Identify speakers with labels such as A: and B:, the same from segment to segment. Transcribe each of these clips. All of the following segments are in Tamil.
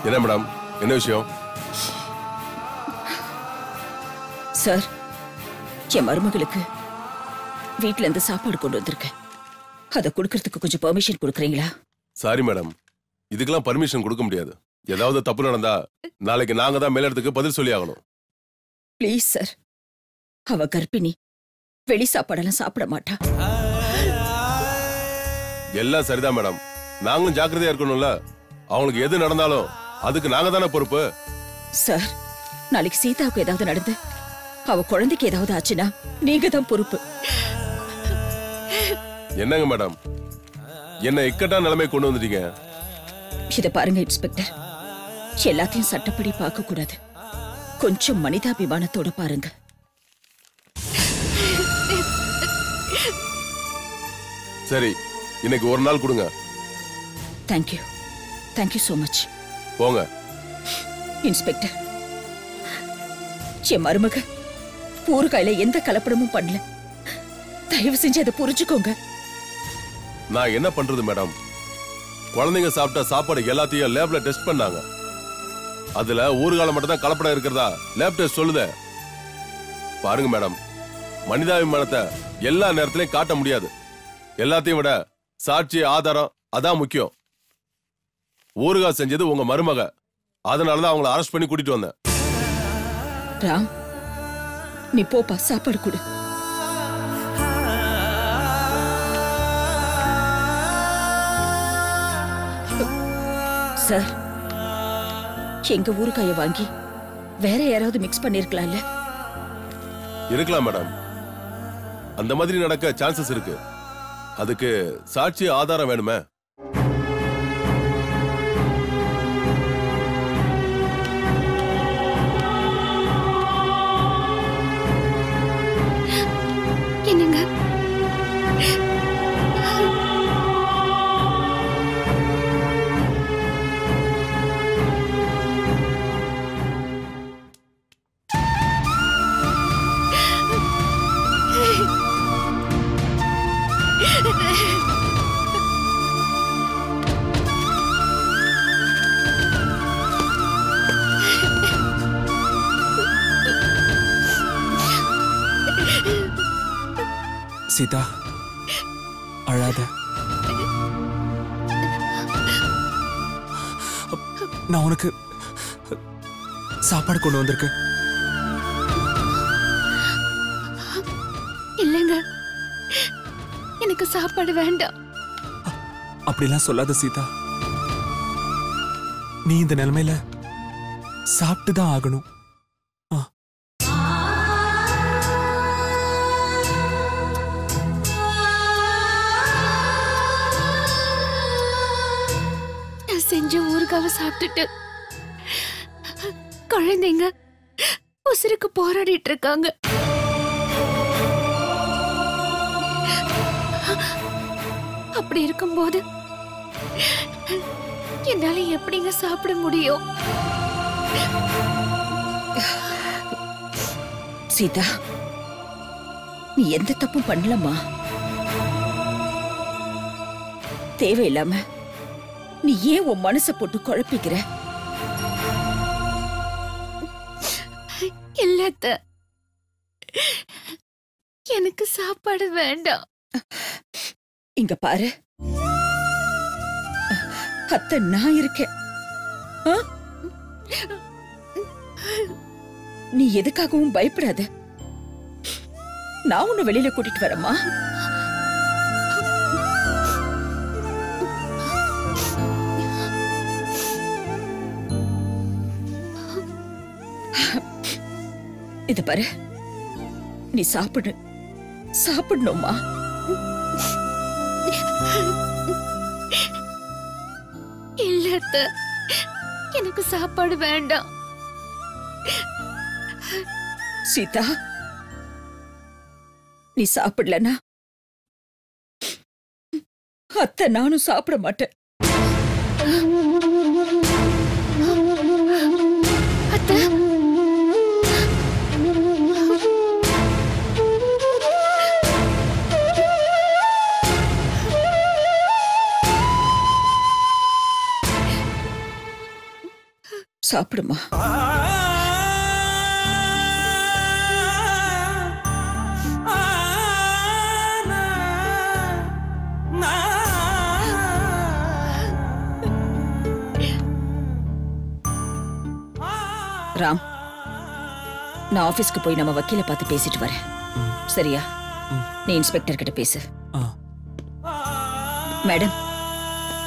A: என்ன மேடம், என்ன விஷயம்?
B: சார், என் மருமகளுக்கு வீட்ல இருந்து சாப்பாடு கொண்டு வந்திருக்கேன். அதை கொடுக்கறதுக்கு கொஞ்சம் பெர்மிஷன் கொடுக்குறீங்களா?
A: சாரி மேடம், இதுக்கெல்லாம் பர்மிஷன் கொடுக்க முடியாது. ஏதாவது தப்பு நடந்தா நாளைக்கு நாங்க தான் மேலிடத்துக்கு பதில் சொல்லி ஆகணும்.
B: ப்ளீஸ் சார், அவ கர்ப்பிணி, வெளி சாப்பாடெல்லாம் சாப்பிட மாட்டா.
A: எல்லாம் சரிதான் மேடம், நாங்களும் ஜாக்கிரதையா இருக்கணும்ல. அவங்களுக்கு எது நடந்தாலும் அதுக்கு நாங்க தானே பொறுப்பு.
B: சார், நாளைக்கு சீதாவுக்கு ஏதாவது நடந்து அவ குழந்தைக்கு ஏதாவது ஆச்சுன்னா நீங்க தான் பொறுப்பு.
A: என்னங்க மேடம், என்ன இக்கட்டான நிலைமை கொண்டு வந்துட்டீங்க.
B: இத பாருங்க இன்ஸ்பெக்டர், எல்லாத்தையும் சட்டப்படி பார்க்க கூடாது. கொஞ்சம் மனிதாபிமானத்தோட பாருங்க.
A: சரி, இன்னைக்கு ஒரு நாள் கொடுங்க.
B: Thank you, thank you so much.
A: போங்க.
B: இன்ஸ்பெக்டர், என் மருமக ஊறுகாயில எந்த கலப்படமும் பண்ணல. தயவு செஞ்சு அதை புரிஞ்சுக்கோங்க.
A: நான் என்ன பண்றது மேடம், குழந்தைங்க சாப்பிட்ட சாப்பாடு எல்லாத்தையும் லேப்ல டெஸ்ட் பண்ணாங்க. அதுல ஊறுகால மட்டும் தான் கலப்படம் இருக்கிறதா லேப் டெஸ்ட் சொல்லுது. பாருங்க மேடம், மனிதாபிமானத்தை எல்லா நேரத்திலையும் காட்ட முடியாது. எல்லாத்தையும் விட சாட்சி ஆதாரம் அதான் முக்கியம். ஊறுகாய் செஞ்சது உங்க மருமக, அதனாலதான் அவங்களை அரெஸ்ட் பண்ணி கூட்டிட்டு வந்தேன்.
B: ராம், நீ போப்பா, சாப்பாடு கொடு. சார், எங்க ஊறுகாய வாங்கி வேற யாராவது மிக்ஸ் பண்ணிருக்கலாம்ல?
A: இருக்கலாம் மேடம், அந்த மாதிரி நடக்க சான்சஸ் இருக்கு. அதுக்கு சாட்சி ஆதாரம் வேணுமே.
C: என்னங்க,
D: சீதா, அழாத. நான் உனக்கு சாப்பாடு கொண்டு வந்திருக்கேன்.
C: இல்லங்க, எனக்கு சாப்பாடு வேண்டாம்.
D: அப்படிலாம் சொல்லாத சீதா. நீ இந்த நிலைமையில சாப்பிட்டுதான் ஆகணும்.
C: செஞ்ச ஊறுகாவை சாப்பிட்டுட்டு குழந்தைங்க உசுருக்கு போராடிட்டு இருக்காங்க. அப்படி இருக்கும்போது என்னால எப்படிங்க சாப்பிட முடியும்?
B: சீதா, நீ எந்த தப்பும் பண்ணலமா. தேவையில்லாம நீ ஏன் உன் மனசை போட்டு குழப்பிக்கிற?
C: இல்ல, எனக்கு சாப்பாடு வேண்டாம்.
B: இங்க பாரு, அத்தை நான் இருக்கேன். நீ எதுக்காகவும் பயப்படாத. நான் உன்னை வெளியில கூட்டிட்டு வரேம்மா. இது பாரு, நீ சாப்பிடணுமா?
C: இல்ல, எனக்கு சாப்பாடு வேண்டாம்.
B: சீதா, நீ சாப்பிடலனா அத்தை நானும் சாப்பிட மாட்டேன்.
C: அத்தை,
B: சாப்பிடுமா. ராம், நான் ஆபீஸ்க்கு போய் நம்ம வக்கீல பார்த்து பேசிட்டு வரேன். சரியா? நீ இன்ஸ்பெக்டர் கிட்ட பேசு. மேடம்.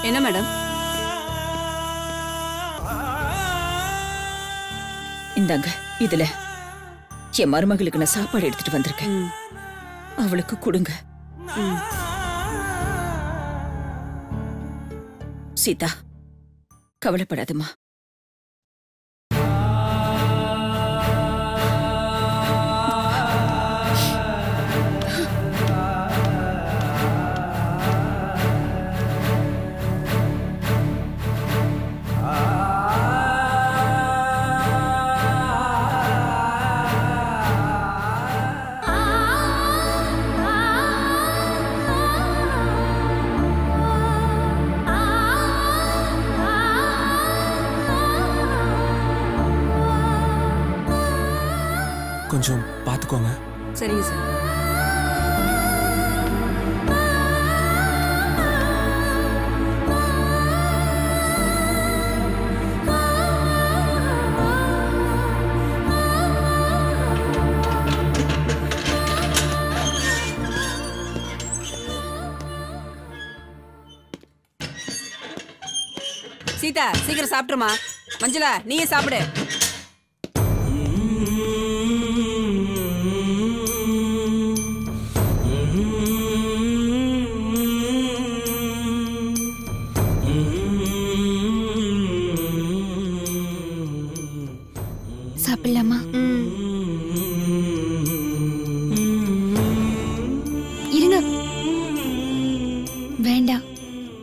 E: என்ன மேடம்?
B: இந்தாங்க, இதுல என் மருமகளுக்கு நான் சாப்பாடு எடுத்துட்டு வந்திருக்கேன். அவளுக்கு கொடுங்க. சீதா, கவலைப்படாதம்மா.
D: கொஞ்சம் பாத்துக்கோங்க.
E: சரிங்க சார். சீதா, சீக்கிரம் சாப்பிட்டுருமா. மஞ்சுளா, நீயே சாப்பிடு.
C: சாப்பிடலாமா? இருங்க. வேண்டாம்,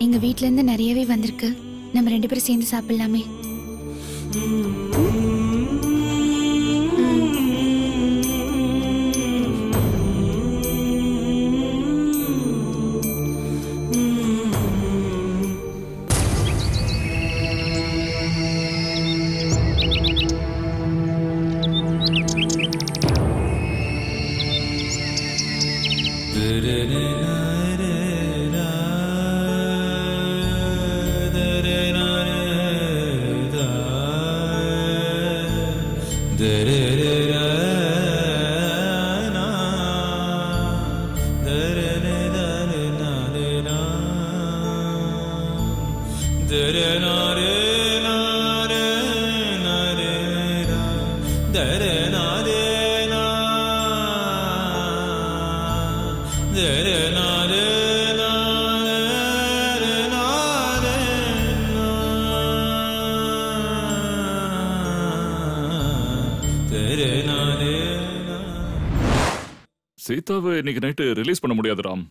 C: எங்க வீட்ல இருந்து நிறையவே வந்திருக்கு. நம்ம 2 பேரும் சேர்ந்து சாப்பிடலாமே.
F: சீதாவை இன்னைக்கு நைட்டு ரிலீஸ் பண்ண முடியாது ராம்.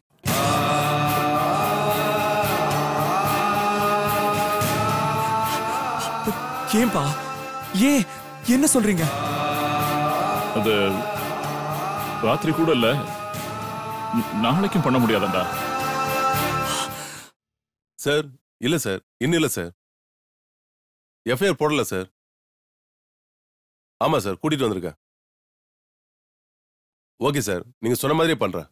D: ஏன்பா? ஏன்? என்ன சொல்றீங்க?
F: அது ராத்திரி கூட இல்ல, நாளைக்கும் பண்ண முடியாதா
A: சார்? இல்ல சார், இன்னும் இல்ல சார். எஃப்ஐஆர் போடல சார். ஆமா சார், கூட்டிட்டு வந்திருக்கேன். ஓகே சார், நீங்க சொன்ன மாதிரியே பண்றேன்.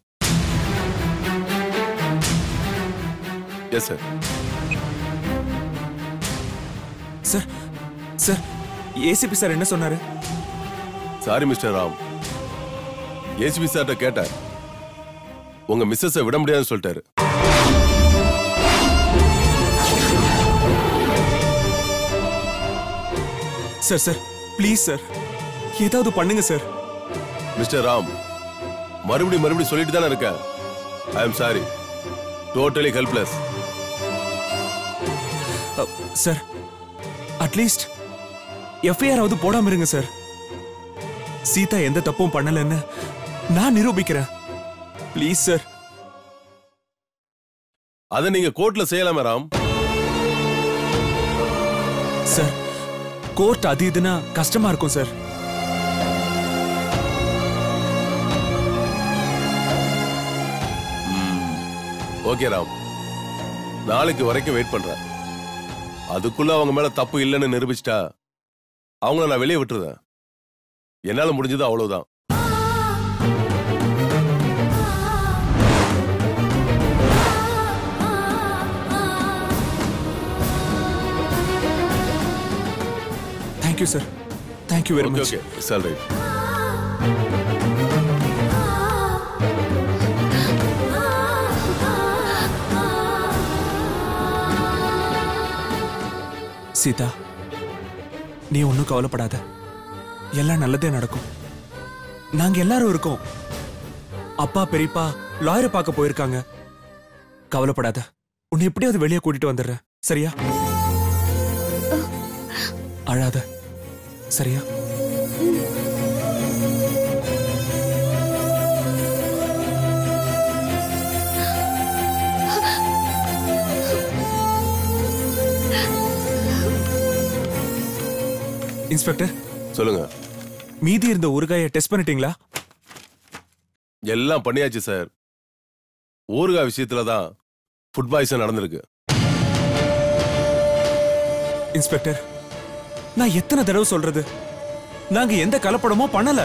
A: Yes sir.
D: Sir, sir, ACP sir என்ன சொன்னாரு?
A: சாரி மிஸ்டர் ராம், ஏசிபி சார்ட்ட கேட்டார். உங்க மிஸ்ஸஸை விட முடியாதுன்னு சொல்லிட்டாரு.
D: சார், சார், ப்ளீஸ் சார், ஏதாவது பண்ணுங்க சார்.
A: மிஸ்டர் ராம், மறுபடியும் சொல்லிட்டு தானே இருக்கேன். I am sorry, totally helpless.
D: Sir, at least FIR ஆவது போடாம இருங்க சார். சீதா எந்த தப்பும் பண்ணலன்னு நான் நிரூபிக்கிறேன். Please sir.
A: அதை நீங்க கோர்ட்ல செய்யலாமே ராம்.
D: சார், கோர்ட் அது இதுனா கஷ்டமா இருக்கும் சார்.
A: ஓகே ராம், நாளைக்கு வரைக்கும் வெயிட் பண்றேன். அதுக்குள்ள அவங்க மேல தப்பு இல்லைன்னு நிரூபிச்சிட்டா அவங்கள நான் வெளியே விட்டுருதேன். என்னால முடிஞ்சது அவ்வளவுதான்.
D: Thank you sir, thank you very much.
A: Okay, it's all right.
D: Sita, நீ ஒன்றும் கவலைப்படாத, எல்லாம் நல்லதே நடக்கும். நாங்க எல்லாரும் இருக்கோம். அப்பா பெரியப்பா லாயரை பார்க்க போயிருக்காங்க. கவலைப்படாத, உன்னை எப்படியாவது வெளியே கூட்டிட்டு வந்துடுறேன், சரியா? அழாத, சரியா? இன்ஸ்பெக்டர்
A: சொல்லுங்க.
D: மீதி இருந்த ஊறுகாயை டெஸ்ட் பண்ணிட்டீங்களா?
A: எல்லாம் பண்ணியாச்சு சார். ஊறுகாய் விஷயத்துல தான் ஃபுட் பாய்சன் நடந்திருக்கு.
D: இன்ஸ்பெக்டர், நான் எத்தனை தடவை சொல்றது, நாங்க எந்த கலப்படமும் பண்ணல.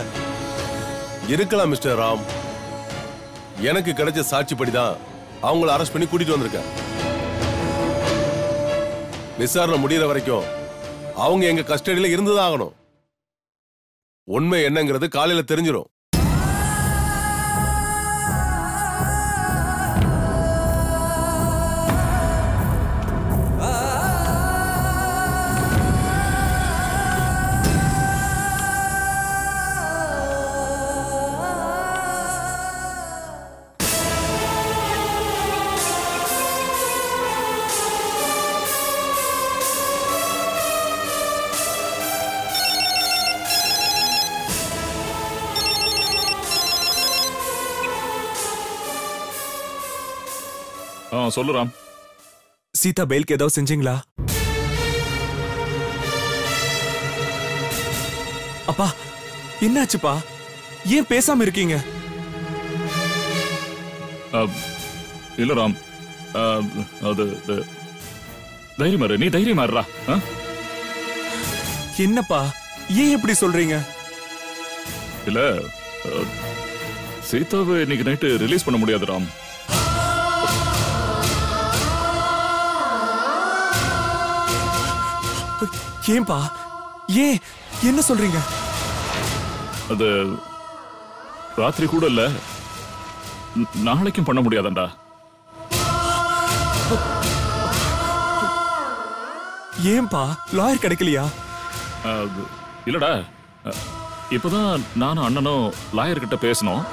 A: இருக்கலாம் மிஸ்டர் ராம். எனக்கு கிடைச்ச சாட்சிப்படிதான் அவங்கள அரெஸ்ட் பண்ணி கூட்டிட்டு வந்திருக்கேன். விசாரணை முடியற வரைக்கும் அவங்க எங்க கஸ்டடியில இருந்துதான் ஆகணும். உண்மை என்னங்கிறது காலையில தெரிஞ்சிடும்.
F: சொல்லு ராம்.
D: சீதா பெயிலுக்கு ஏதாவது செஞ்சீங்களா? அப்பா, என்னாச்சுப்பா? ஏன் பேசாம இருக்கீங்க?
F: இல்ல ராம், அது தைரியமா இரு, நீ தைரியமா இருடா.
D: என்னப்பா, ஏன் இப்படி சொல்றீங்க?
F: இல்ல, சீதாவை இன்னைக்கு நைட்டு ரிலீஸ் பண்ண முடியாது ராம்.
D: ஏன்பா, ஏன், என்ன சொல்றீங்க?
F: அது ராத்திரி கூட இல்ல, நாளைக்கும் பண்ண முடியாதண்டா.
D: ஏன்பா, லாயர் கிடைக்கலையா?
F: இல்லடா, இப்பதான் நானும் அண்ணனும் லாயர் கிட்ட பேசணும்.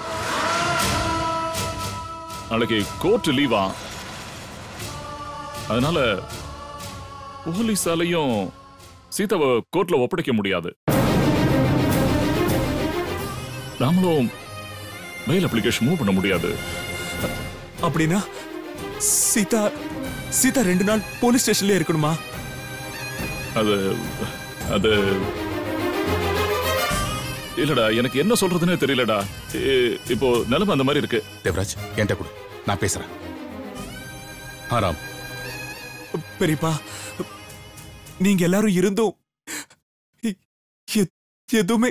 F: நாளைக்கு கோர்ட் லீவா, அதனால போலீஸாலையும் சீதாவை கோர்ட்ல ஒப்படைக்க முடியாது. நாமளும் மெயில் அப்ளிகேஷன் மூவ் பண்ண முடியாது.
D: அப்படின்னா சீதா 2 நாள் போலீஸ் ஸ்டேஷன்ல இருக்கணுமா?
F: அது அது இல்லடா, எனக்கு என்ன சொல்றதுன்னே தெரியலடா. இப்போ நிலைமை அந்த மாதிரி இருக்கு.
G: தேவராஜ், என்கிட்ட கொடு, நான் பேசுறேன். ஆராம்.
D: பெரியப்பா, நீங்க எல்லாரும் இருந்தும் எதுவுமே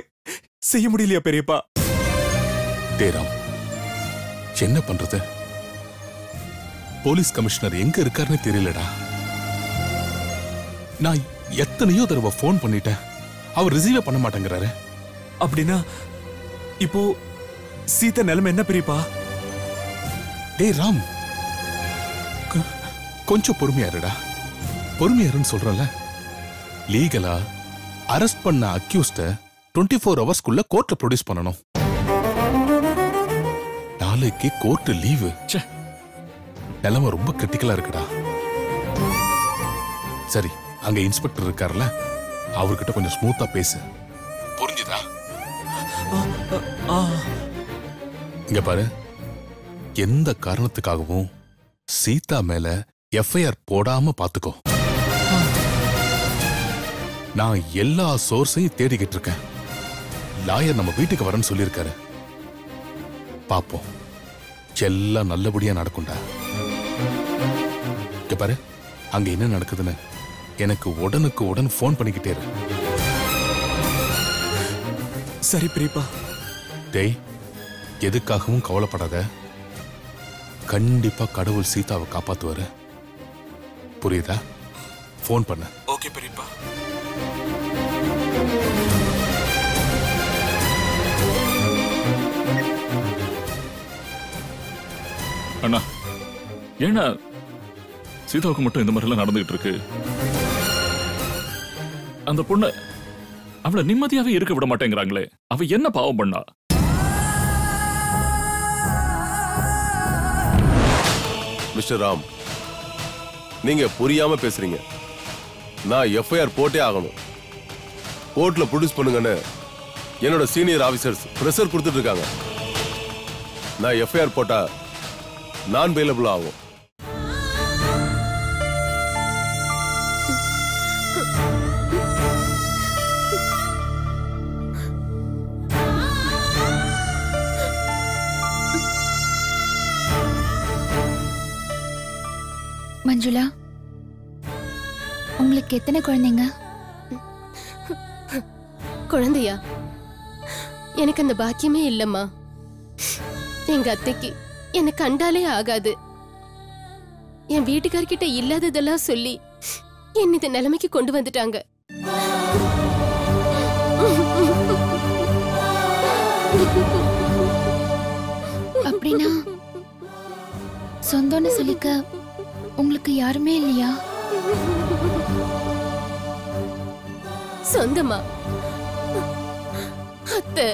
D: செய்ய முடியலையா பெரியப்பா?
G: தேராம், என்ன பண்றது? போலீஸ் கமிஷனர் எங்க இருக்காருன்னு தெரியலடா. நான் எத்தனையோ தடவை போன் பண்ணிட்டேன், அவர் ரிசீவ் பண்ண மாட்டேங்கிறாரு.
D: அப்படின்னா இப்போ சீதா நிலைமை என்ன பெரியப்பா?
G: டேய் ராம், கொஞ்சம் பொறுமையா இருடா. பொறுமையா இருன்னு சொல்றல. லீகலா அரெஸ்ட் பண்ண அக்யூஸ்ட 24 ஹவர்ஸ்க்குள்ள கோர்ட்ல ப்ரொடியூஸ் பண்ணணும். நாளைக்கு கோர்ட் லீவு. நிலைமை ரொம்ப கிரிட்டிக்கலா இருக்குடா. சரி, அங்க இன்ஸ்பெக்டர் இருக்கார்ல, அவர்கிட்ட கொஞ்சம் ஸ்மூத்தா பேசு. புரிஞ்சுதா? இங்க பாரு, எந்த காரணத்துக்காகவும் சீதா மேல எஃப்ஐஆர் போடாம பாத்துக்கோ. நான் எல்லா சோர்ஸையும் தேடிக்கிட்டு இருக்கேன். லாயர் நம்ம வீட்டுக்கு வரேன்னு சொல்லியிருக்காரு. பாப்போம், எல்லாம் நல்லபடியா நடக்கும்டா. இங்க பாரு, அங்க என்ன நடக்குதுன்னு எனக்கு உடனுக்கு உடன் போன் பண்ணிக்கிட்டே இரு.
D: சரி பெரியப்பா.
G: டேய், எதுக்காகவும் கவலைப்படாத. கண்டிப்பா கடவுள் சீதாவை காப்பாத்துவாரு. புரியுதா? ஃபோன் பண்ண.
D: ஓகே பெரியப்பா.
F: அண்ணா, ஏன்னா சீதாவுக்கு மட்டும் இந்த மாதிரிலாம் நடந்துகிட்டு இருக்கு? அந்த பொண்ணு அவளை நிம்மதியாவே இருக்க விட மாட்டேங்கிறாங்களே. அவ என்ன பாவம் பண்ணா?
A: மிஸ்டர் ராம், நீங்க புரியாம பேசுறீங்க. நான் எஃப்ஐஆர் போட்டே ஆகணும். கோர்ட்ல ப்ரொடியூஸ் பண்ணுங்கன்னு என்னோட சீனியர் ஆபீசர்ஸ் பிரஷர் கொடுத்துட்டு இருக்காங்க. நான் எஃப்ஐஆர் போட்டா நான் பெயிலபிள் ஆகும்.
C: மஞ்சுளா, உங்களுக்கு எத்தனை குழந்தைங்க?
H: குழந்தையா? எனக்கு அந்த பாக்கியமே இல்லம்மா. எங்க அத்தைக்கு என்னை கண்டாலே ஆகாது. என் வீட்டுக்கார்கிட்ட இல்லாததெல்லாம் சொல்லி என்ன இந்த நிலைமைக்கு கொண்டு வந்துட்டாங்க.
C: அப்படின்னா சொந்தம்னு சொல்லிக்க உங்களுக்கு யாருமே இல்லையா?
H: சொந்தமா? அத்தை,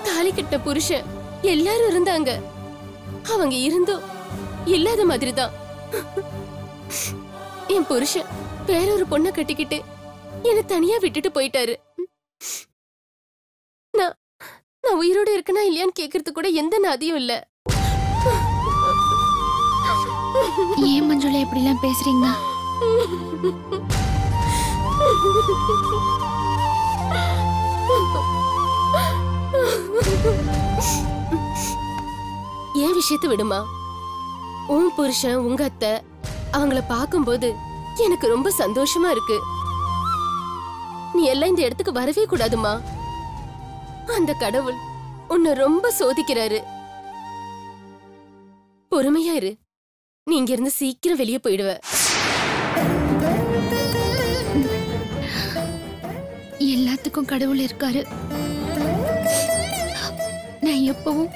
H: தாலி கட்ட புருஷன் எல்லாரும் இருந்தாங்க. அவங்க இருந்தும் இல்லாத மாதிரிதான். என் புருஷன் வேற ஒரு பொண்ணை கட்டிக்கிட்டு என்னை தனியா விட்டுட்டு போயிட்டாரு. நான் உயிரோட இருக்கனா இல்லையான்னு கேக்குறது கூட எந்த நாதியும் இல்ல.
C: ஏன் மஞ்சுளா இப்படிலாம் பேசுறீங்க?
H: ஏன் விஷயத்தை விடுமா. உன் புருஷன் உங்க அத்தை அவங்கள பார்க்கும்போது எனக்கு ரொம்ப சந்தோஷமா இருக்கு. நீ எல்லாம் இந்த இடத்துக்கு வரவே கூடாதுமா. அந்த கடவுள் உன்னை ரொம்ப சோதிக்கிறாரு. பொறுமையா இரு. நீ இங்க இருந்து சீக்கிரம் வெளியே போயிடுவ.
C: எல்லாத்துக்கும் கடவுள் இருக்காரு. நான் எப்பவும்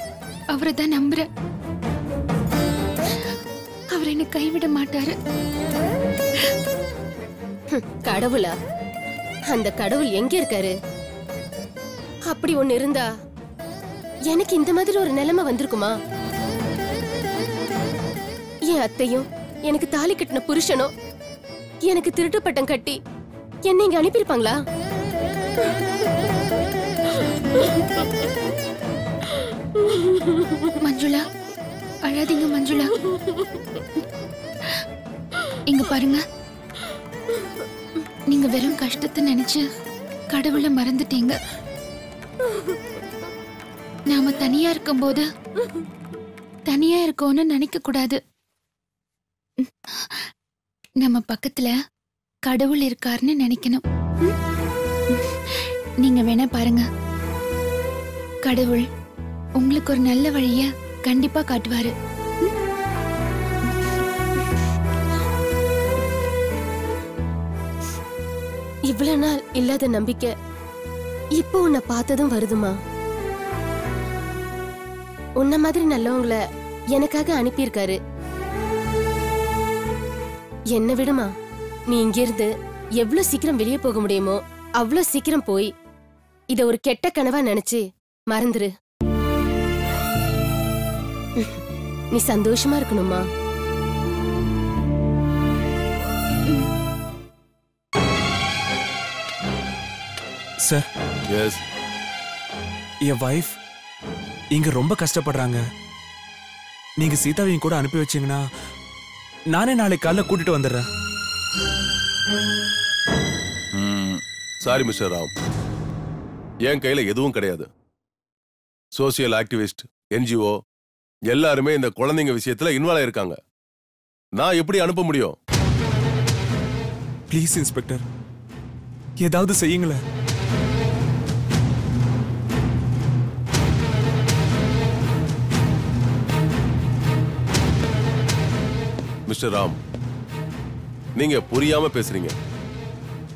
C: அவரை தான் நம்புறேன். அவர் என்ன கைவிட மாட்டாரு.
H: கடவுளா? அந்த கடவுள் எங்க இருக்காரு? அப்படி ஒண்ணு இருந்தா எனக்கு இந்த மாதிரி ஒரு நிலைமை வந்திருக்குமா? என் அத்தையும் எனக்கு தாலி கட்டின புருஷனும் எனக்கு திருட்டு பட்டம் கட்டி என்னை இங்க அனுப்பியிருப்பாங்களா?
C: மஞ்சுளா, அழாதீங்க மஞ்சுளா. இங்க பாருங்க, நீங்க வெறும் கஷ்டத்தை நினைச்சு கடவுளை மறந்துட்டீங்க. நாம தனியா இருக்கும்போது தனியா இருக்கோன்னு நினைக்க கூடாது. நம்ம பக்கத்துல கடவுள் இருக்காருன்னு நினைக்கணும். நீங்க வேணா பாருங்க, கடவுள் உங்களுக்கு ஒரு நல்ல வழிய கண்டிப்பா காட்டுவாரு.
H: இவ்வளவு நாள் இல்லாத நம்பிக்கை இப்போ உன்னை பார்த்ததும் வருதுமா. உன்ன மாதிரி நல்லவங்களை எனக்காக அனுப்பியிருக்காரு. என்ன விடுமா, நீ இங்கிருந்து எவ்வளவு சீக்கிரம் வெளியே போக முடியுமோ அவ்வளவு சீக்கிரம் போய் இத ஒரு கெட்ட கனவா நினைச்சு மறந்துரு. நீ சந்தோஷமா இருக்கணுமா?
D: சார்,
A: எஸ்,
D: என் வைஃப் இங்க ரொம்ப கஷ்டப்படுறாங்க. நீங்க சீதாவையும் கூட அனுப்பி வச்சீங்கன்னா நானே நாளைக்கு காலைல கூட்டிட்டு வந்துடுறேன்.
A: சாரி மிஸ்டர் ராம், என் கையில எதுவும் கிடையாது. சோசியல் ஆக்டிவிஸ்ட், என்ஜிஓ எல்லாருமே இந்த குழந்தைங்க விஷயத்துல இன்வால்வ் ஆயிருக்காங்க. நான் எப்படி அனுப்ப முடியும்?
D: ப்ளீஸ் இன்ஸ்பெக்டர், ஏதாவது செய்யுங்களேன்.
A: மிஸ்டர் ராம், நீங்க புரியாம பேசுறீங்க.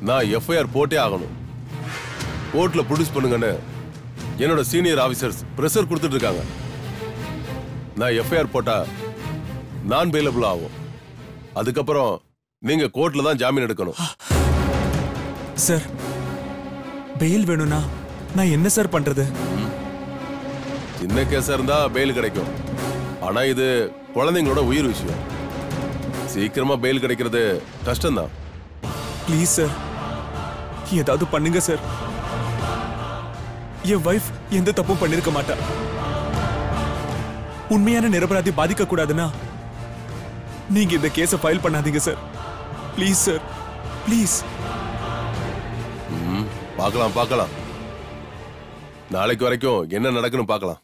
A: நான் எஃப்ஐஆர் போட்டே ஆகணும். கோர்ட்ல ப்ரொடியூஸ் பண்ணுங்கன்னு என்னோட சீனியர் ஆபீசர்ஸ் பிரஷர் கொடுத்துட்டு இருக்காங்க. நான் எஃப்ஐஆர் போட்டா நான் பெயிலபிள் ஆகும். அதுக்கப்புறம் நீங்க கோர்ட்ல தான் ஜாமீன் எடுக்கணும்.
D: சார், பெயில் வேணும்னா நான் என்ன சார் பண்றது?
A: சின்ன கேஸா இருந்தா பெயில் கிடைக்கும். ஆனா இது குழந்தைங்களோட உயிர் விஷயம். சீக்கிரமா பெயில் கிடைக்கிறது கஷ்டம்தான்.
D: ப்ளீஸ் சார், ஏதாவது பண்ணுங்க சார். என் வைஃப் எந்த தப்பும் பண்ணிருக்க மாட்டா. உண்மையான நிரபராதி பாதிக்க கூடாதுன்னா நீங்க இந்த கேஸை ஃபைல் பண்ணாதீங்க சார். Please sir, please.
A: பார்க்கலாம். நாளைக்கு வரைக்கும் என்ன நடக்குன்னு பார்க்கலாம்.